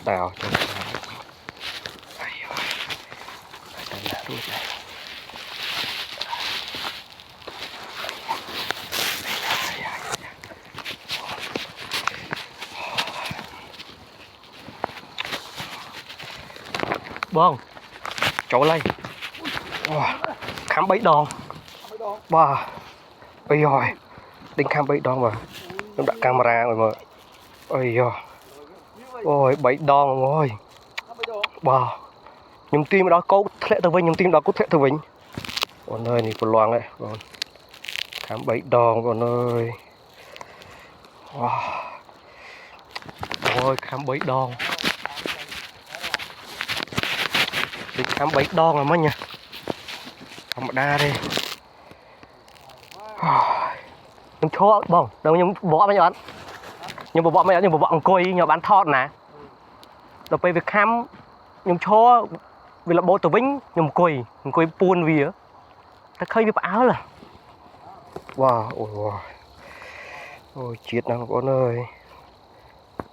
tàu cho bông chỗ lấy khám bẫy đòn wow ôi rồi đinh khám bẫy đòn mà em đặt camera rồi mà ôi rồi ôi bẫy đòn rồi wow nhung tim đó cố thẹn từ vinh nhung tim đó cố thẹn từ vinh con ơi này còn loang đấy con khám bẫy đòn con ơi wow ôi khám bẫy đòn đinh khám bẫy đòn rồi mất nha không đa đi nhưng chó bông đâu nhưng bỏ mấy bạn nhưng bỏ mấy nhưng bỏ coi nhỏ bán thọt nè rồi về việc khám nhưng chó vì là bố từ vĩnh nhưng coi buồn vì á ta khơi bị áo là wow ôi chết năng con ơi